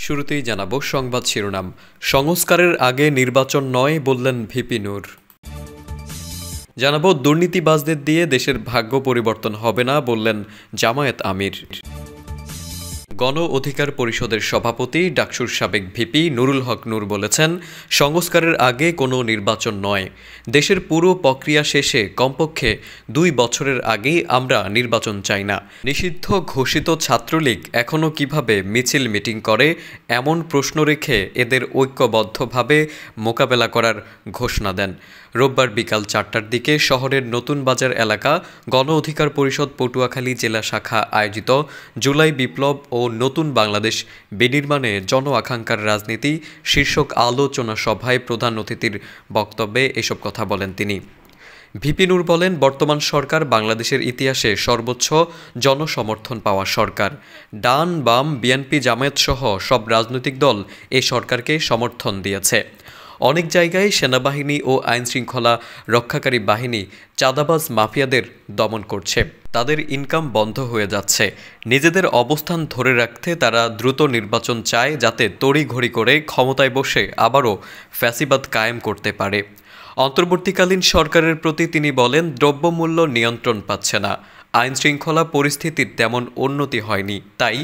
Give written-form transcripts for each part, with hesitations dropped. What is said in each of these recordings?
শুরুতেই জানাবো সংবাদ শিরোনাম। সংস্কারের আগে নির্বাচন নয় বললেন ভিপি নূর। জানাবো দুর্নীতিবাজদের দিয়ে দেশের ভাগ্য পরিবর্তন হবে না বললেন জামায়াত আমির। গণ অধিকার পরিষদের সভাপতি ডাকসুর সাবেক ভিপি নুরুল হক নূর বলেছেন, সংস্কারের আগে কোনো নির্বাচন নয়, দেশের পুরো প্রক্রিয়া শেষে কমপক্ষে 2 বছরের আগেই আমরা নির্বাচন চাই না। নিষিদ্ধ ঘোষিত ছাত্রলীগ এখনও কিভাবে মিছিল মিটিং করে এমন প্রশ্ন রেখে এদের ঐক্যবদ্ধভাবে মোকাবেলা করার ঘোষণা দেন। রোববার বিকাল 4টার দিকে শহরের নতুন বাজার এলাকা গণ অধিকার পরিষদ পটুয়াখালী জেলা শাখা আয়োজিত জুলাই বিপ্লব ও নতুন বাংলাদেশ বিনির্মাণে জন আকাঙ্ক্ষার রাজনীতি শীর্ষক আলোচনা সভায় প্রধান অতিথির বক্তব্যে এসব কথা বলেন তিনি। ভিপি নূর বলেন, বর্তমান সরকার বাংলাদেশের ইতিহাসে সর্বোচ্চ জনসমর্থন পাওয়া সরকার। ডান বাম বিএনপি জামায়াত সহ সব রাজনৈতিক দল এ সরকারকে সমর্থন দিয়েছে। অনেক জায়গায় সেনাবাহিনী ও আইনশৃঙ্খলা রক্ষাকারী বাহিনী চাঁদাবাজ মাফিয়াদের দমন করছে, তাদের ইনকাম বন্ধ হয়ে যাচ্ছে। নিজেদের অবস্থান ধরে রাখতে তারা দ্রুত নির্বাচন চায়, যাতে তড়িঘড়ি করে ক্ষমতায় বসে আবারও ফ্যাসিবাদ কায়েম করতে পারে। অন্তর্বর্তীকালীন সরকারের প্রতি তিনি বলেন, দ্রব্যমূল্য নিয়ন্ত্রণ পাচ্ছে না, আইনশৃঙ্খলা পরিস্থিতির তেমন উন্নতি হয়নি, তাই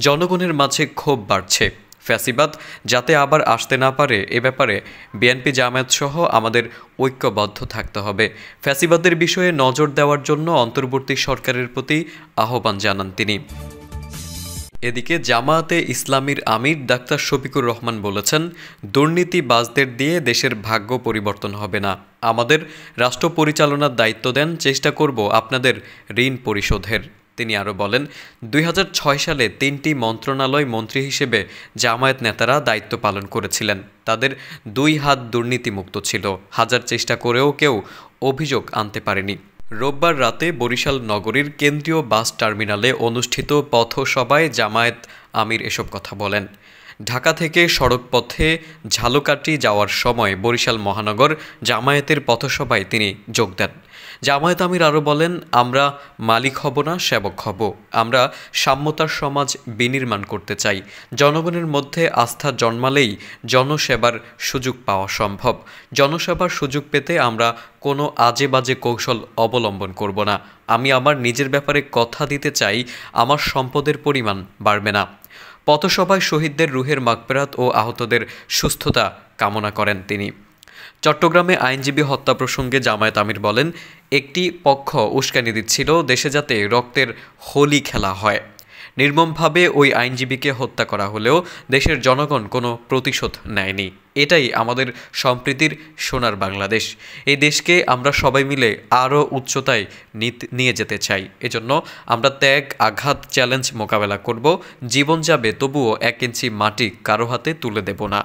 জনগণের মাঝে ক্ষোভ বাড়ছে। ফ্যাসিবাদ যাতে আবার আসতে না পারে এ ব্যাপারে বিএনপি জামায়াত সহ আমাদের ঐক্যবদ্ধ থাকতে হবে। ফ্যাসিবাদের বিষয়ে নজর দেওয়ার জন্য অন্তর্বর্তী সরকারের প্রতি আহ্বান জানান তিনি। এদিকে জামায়াতে ইসলামীর আমির ডাক্তার শফিকুর রহমান বলেছেন, দুর্নীতিবাজদের দিয়ে দেশের ভাগ্য পরিবর্তন হবে না। আমাদের রাষ্ট্র পরিচালনার দায়িত্ব দেন, চেষ্টা করব আপনাদের ঋণ পরিশোধের। তিনি আরও বলেন, 2006 সালে 3টি মন্ত্রণালয় মন্ত্রী হিসেবে জামায়াত নেতারা দায়িত্ব পালন করেছিলেন। তাদের 2 হাত দুর্নীতিমুক্ত ছিল, হাজার চেষ্টা করেও কেউ অভিযোগ আনতে পারেনি। রোববার রাতে বরিশাল নগরীর কেন্দ্রীয় বাস টার্মিনালে অনুষ্ঠিত পথসভায় জামায়াত আমির এসব কথা বলেন। ঢাকা থেকে সড়কপথে ঝালকাঠি যাওয়ার সময় বরিশাল মহানগর জামায়াতের পথসভায় তিনি যোগ দেন। জামায়াত আমির আরও বলেন, আমরা মালিক হব না, সেবক হব। আমরা সাম্যতার সমাজ বিনির্মাণ করতে চাই। জনগণের মধ্যে আস্থা জন্মালেই জনসেবার সুযোগ পাওয়া সম্ভব। জনসেবার সুযোগ পেতে আমরা কোনো আজে বাজে কৌশল অবলম্বন করব না। আমি আমার নিজের ব্যাপারে কথা দিতে চাই, আমার সম্পদের পরিমাণ বাড়বে না। পথসভায় শহীদদের রুহের মাগফিরাত ও আহতদের সুস্থতা কামনা করেন তিনি। চট্টগ্রামে আইনজীবী হত্যা প্রসঙ্গে জামায়াত আমির বলেন, একটি পক্ষ উস্কানি দিচ্ছিল দেশে যাতে রক্তের হোলি খেলা হয়। নির্মমভাবে ওই আইনজীবীকে হত্যা করা হলেও দেশের জনগণ কোনো প্রতিশোধ নেয়নি। এটাই আমাদের সম্প্রীতির সোনার বাংলাদেশ। এই দেশকে আমরা সবাই মিলে আরও উচ্চতায় নিয়ে যেতে চাই। এজন্য আমরা ত্যাগ, আঘাত, চ্যালেঞ্জ মোকাবেলা করব। জীবন যাবে, তবুও 1 ইঞ্চি মাটি কারো হাতে তুলে দেব না।